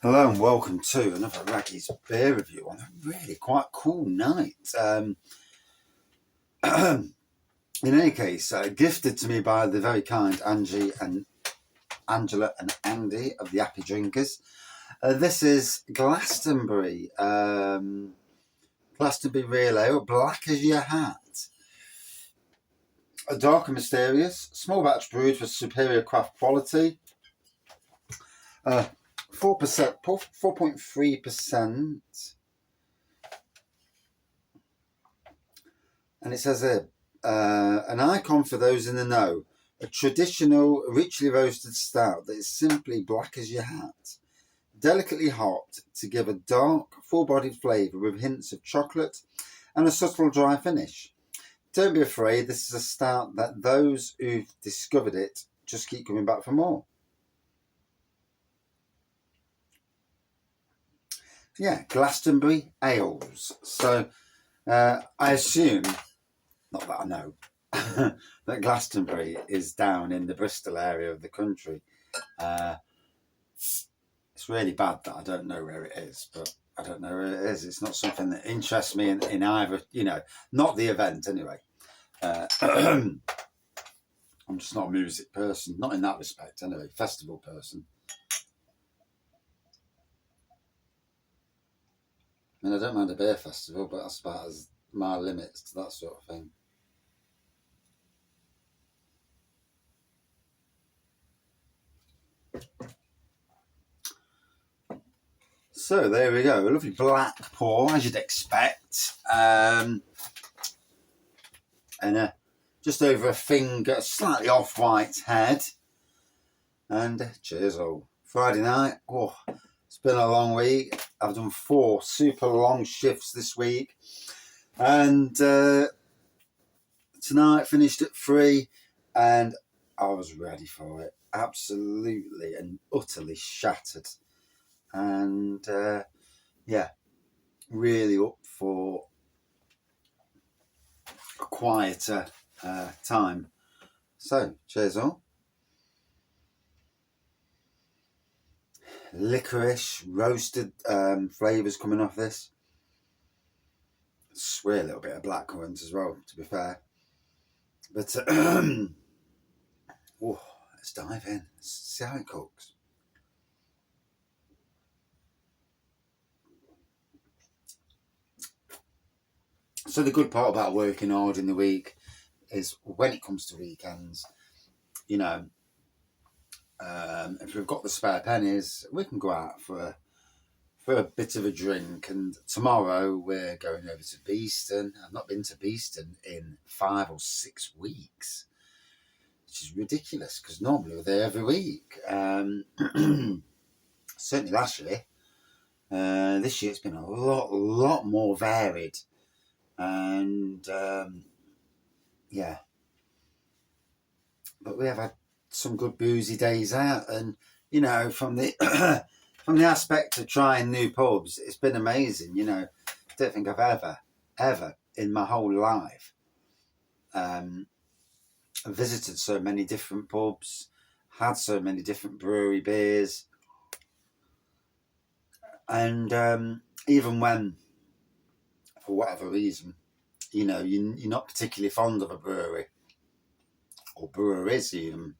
Hello and welcome to another Raggy's beer review on a really quite cool night. In any case, gifted to me by the very kind Angie and Angela and Andy of the Happy Drinkers. This is Glastonbury, Glastonbury Real Ale, black as your hat. Dark and mysterious, small batch brewed for superior craft quality. 4%, 4.3%. And it says here, an icon for those in the know. A traditional, richly roasted stout that is simply black as your hat. Delicately hot to give a dark, full-bodied flavour with hints of chocolate and a subtle dry finish. Don't be afraid, this is a stout that those who've discovered it just keep coming back for more. Yeah, Glastonbury Ales. So I assume, not that I know, that Glastonbury is down in the Bristol area of the country. It's really bad that I don't know where it is, but I don't know where it is. It's not something that interests me in either, not the event anyway. I'm just not a music person, not in that respect anyway, festival person. I mean, I don't mind a beer festival, but that's about as my limits to that sort of thing. So there we go, a lovely black pour, as you'd expect, and just over a finger, slightly off-white head, and cheers all. Friday night, it's been a long week. I've done 4 super long shifts this week, and tonight finished at 3, and I was ready for it, absolutely and utterly shattered. And really up for a quieter time. So, cheers all. Licorice, roasted flavours coming off this. Swear a little bit of blackcurrant as well, to be fair. But let's dive in. Let's see how it cooks. So the good part about working hard in the week is when it comes to weekends, if we've got the spare pennies, we can go out for a bit of a drink. And tomorrow we're going over to Beeston. I've not been to Beeston in 5 or 6 weeks, which is ridiculous because normally we're there every week. Certainly last year. This year it's been a lot more varied. And but we have had some good boozy days out, and from the from the aspect of trying new pubs, it's been amazing. I don't think I've ever in my whole life visited so many different pubs, had so many different brewery beers, and even when, for whatever reason, you're not particularly fond of a brewery or breweries even,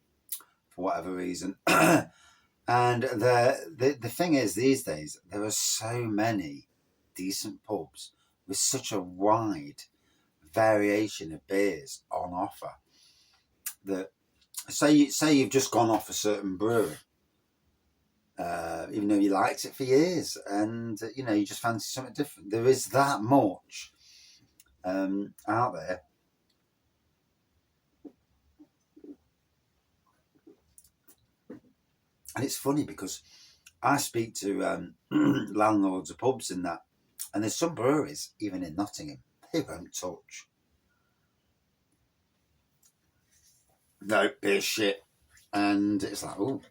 for whatever reason. And the thing is, these days there are so many decent pubs with such a wide variation of beers on offer that say you've just gone off a certain brewery, even though you liked it for years, and you just fancy something different. There is that much out there. And it's funny because I speak to landlords of pubs and that, and there's some breweries, even in Nottingham, they won't touch. No, beer shit. And it's like, oh.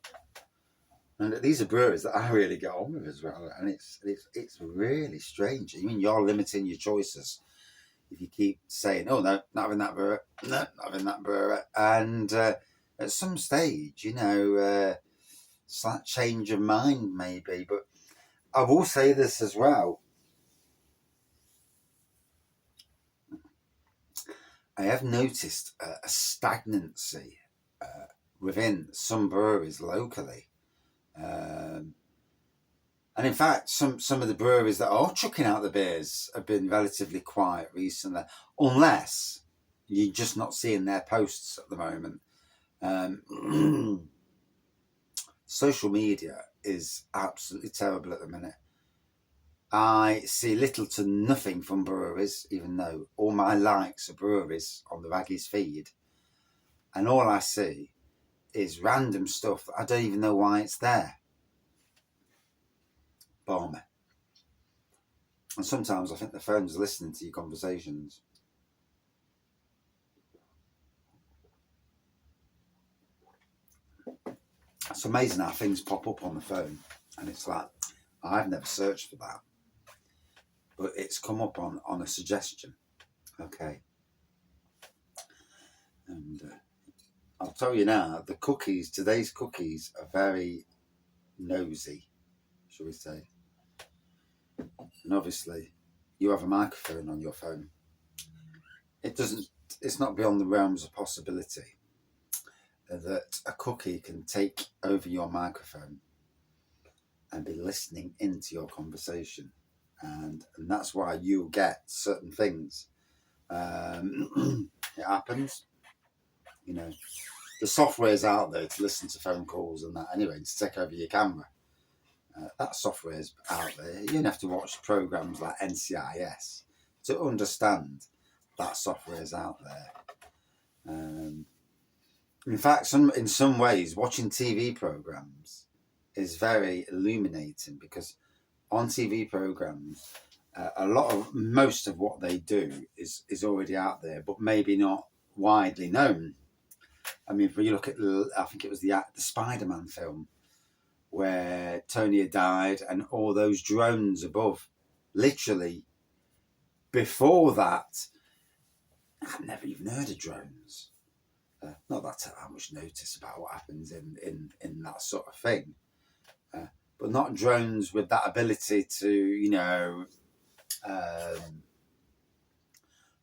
And these are breweries that I really get on with as well. And it's really strange. I mean, you're limiting your choices if you keep saying, oh, no, not having that brewer. No, not having that brewer. And at some stage, slight change of mind maybe, but I will say this as well. I have noticed a stagnancy within some breweries locally. Um, and in fact, some of the breweries that are chucking out the beers have been relatively quiet recently, unless you're just not seeing their posts at the moment. Social media is absolutely terrible at the minute. I see little to nothing from breweries, even though all my likes are breweries on the Raggies feed. And all I see is random stuff that I don't even know why it's there. Balmy. And sometimes I think the phone's listening to your conversations. It's amazing how things pop up on the phone. And it's like, I've never searched for that. But it's come up on a suggestion. Okay. And I'll tell you now, the cookies, today's cookies are very nosy, shall we say. And obviously, you have a microphone on your phone. It's not beyond the realms of possibility that a cookie can take over your microphone and be listening into your conversation. And that's why you get certain things. It happens. You know, the software's out there to listen to phone calls and that anyway, to take over your camera. That software's out there. You don't have to watch programs like NCIS to understand that software's out there. In fact, in some ways, watching TV programs is very illuminating, because on TV programs, most of what they do is already out there, but maybe not widely known. I mean, if you look at, I think it was the Spider-Man film, where Tony had died, and all those drones above. Literally, before that, I've never even heard of drones. Not that I have much notice about what happens in that sort of thing. But not drones with that ability to,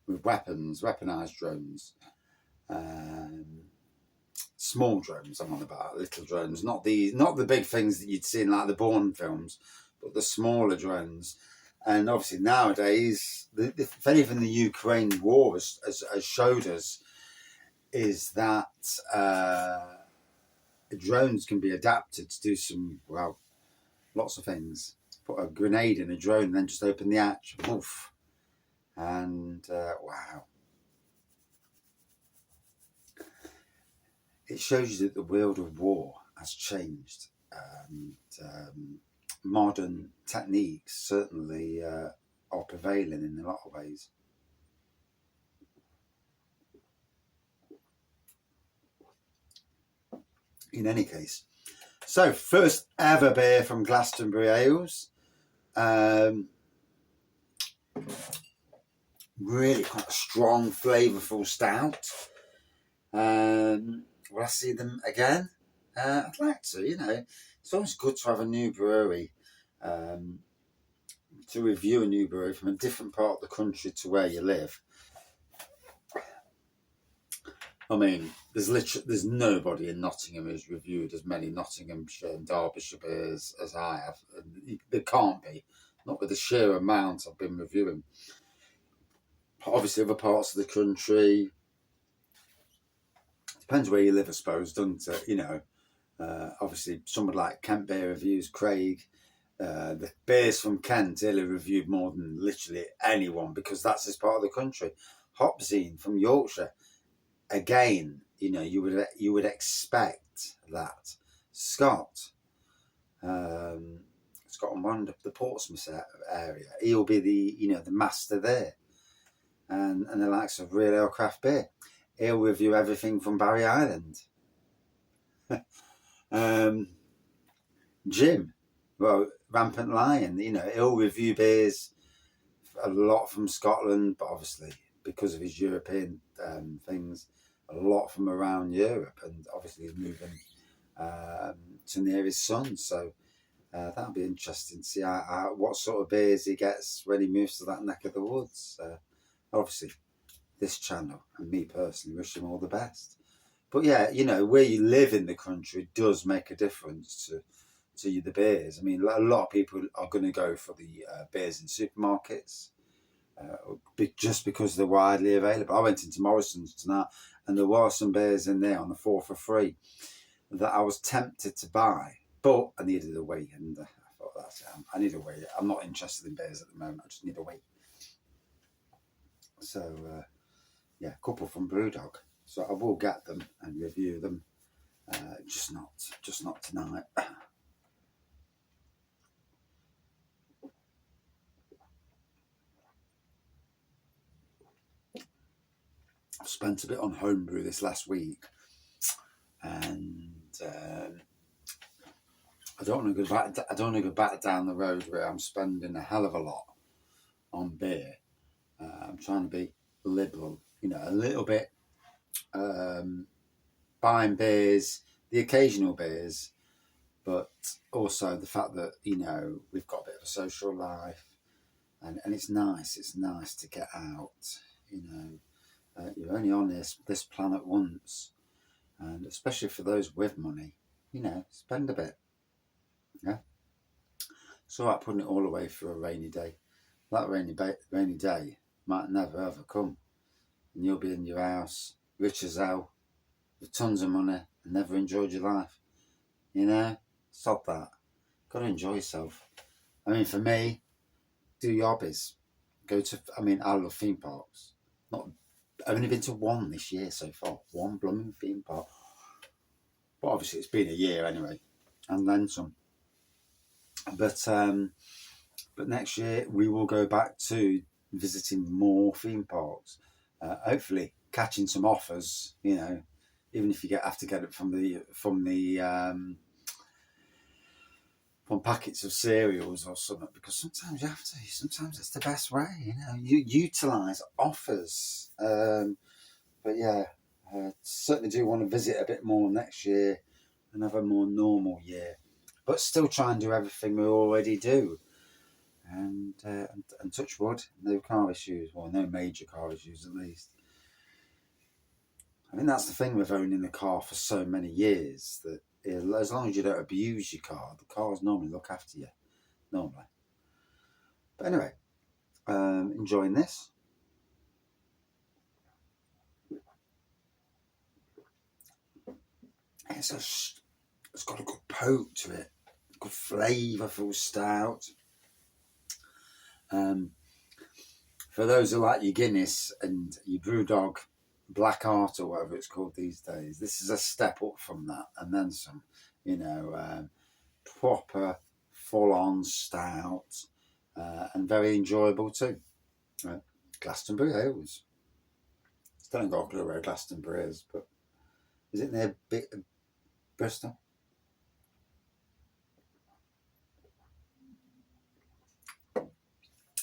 with weaponized drones. Small drones I'm on about, little drones, not the big things that you'd see in like the Bourne films, but the smaller drones. And obviously nowadays, if anything the Ukraine war has showed us is that drones can be adapted to do lots of things. Put a grenade in a drone and then just open the hatch, poof, and wow. It shows you that the world of war has changed, and modern techniques certainly are prevailing in a lot of ways. In any case, so first ever beer from Glastonbury Ales. Really quite a strong, flavourful stout. Will I see them again? I'd like to, It's always good to have a new brewery, to review a new brewery from a different part of the country to where you live. I mean, there's nobody in Nottingham who's reviewed as many Nottinghamshire and Derbyshire beers as I have. There can't be, not with the sheer amount I've been reviewing. Obviously, other parts of the country, depends where you live, I suppose, doesn't it? Obviously, someone like Kent Beer Reviews, Craig, the beers from Kent, he'll have reviewed more than literally anyone, because that's his part of the country. Hopzine from Yorkshire, again, you would expect that. Scott, Scotland Wonder, the Portsmouth area, he'll be the master there, and the likes of Real Ale Craft Beer. He'll review everything from Barry Island. Jim, Rampant Lion, he'll review beers a lot from Scotland, but obviously because of his European things, a lot from around Europe, and obviously he's moving to near his son. So That'll be interesting to see what sort of beers he gets when he moves to that neck of the woods. Obviously, this channel and me personally wish him all the best. But yeah, where you live in the country does make a difference to the beers. I mean, a lot of people are going to go for the beers in supermarkets just because they're widely available. I went into Morrison's tonight and there were some beers in there on the 4 for free that I was tempted to buy, but I needed a wee, and I thought, that's it, I need a wee. I'm not interested in beers at the moment, I just need a wee. So, yeah, a couple from Brewdog. So I will get them and review them, just not tonight. I've spent a bit on homebrew this last week, and I don't want to go back down the road where I'm spending a hell of a lot on beer. I'm trying to be liberal, a little bit, buying beers, the occasional beers, but also the fact that we've got a bit of a social life, and it's nice. It's nice to get out. You're only on this planet once, and especially for those with money, spend a bit. Yeah. It's all right putting it all away for a rainy day. That rainy day might never ever come, and you'll be in your house, rich as hell, with tons of money, and never enjoyed your life. Stop that. Got to enjoy yourself. I mean, for me, do your hobbies. I love theme parks. I've only been to one this year so far. One blooming theme park. But obviously it's been a year anyway, and then some. But next year we will go back to visiting more theme parks. Hopefully catching some offers. Even if you have to get it from packets of cereals or something, because sometimes you have to. Sometimes it's the best way. You utilise offers. But yeah, I certainly do want to visit a bit more next year and have a more normal year, but still try and do everything we already do. And touch wood, no car issues, well, no major car issues at least. I mean, that's the thing with owning a car for so many years, that as long as you don't abuse your car, the cars normally look after you, normally. But anyway, enjoying this. It's got a good poke to it, good flavourful stout. For those who like your Guinness and your Brewdog Black Art or whatever it's called these days, this is a step up from that, and then some. Proper full-on stout, and very enjoyable too. Glastonbury Ales. Still haven't got a clue where Glastonbury is, but is it near Bristol?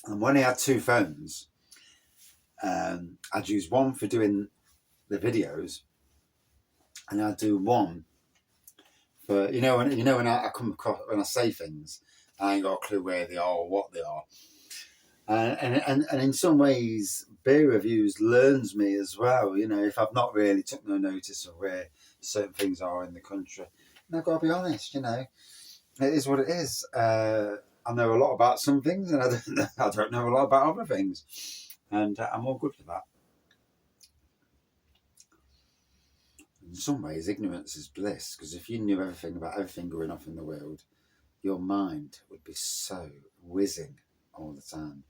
And when I had two phones, I'd use one for doing the videos, and I'd do one for when I come across, when I say things, I ain't got a clue where they are or what they are. And in some ways, beer reviews learns me as well. If I've not really took no notice of where certain things are in the country, and I've got to be honest. It is what it is. I know a lot about some things, and I don't know a lot about other things, and I'm all good for that. In some ways, ignorance is bliss, because if you knew everything about everything going off in the world, your mind would be so whizzing all the time.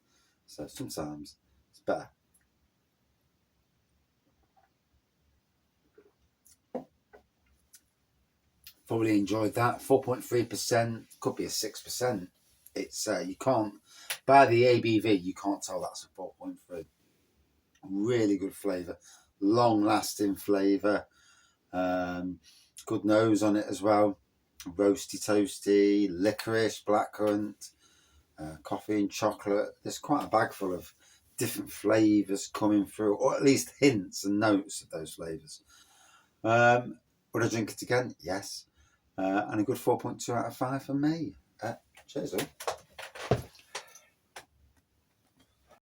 So sometimes it's better. Probably enjoyed that. 4.3%, could be a 6%. It's you can't, by the ABV, you can't tell that's a 4.3. Really good flavour, long lasting flavour, good nose on it as well. Roasty, toasty, licorice, blackcurrant, coffee and chocolate. There's quite a bag full of different flavours coming through, or at least hints and notes of those flavours. Would I drink it again? Yes. And a good 4.2 out of 5 for me. Cheers all.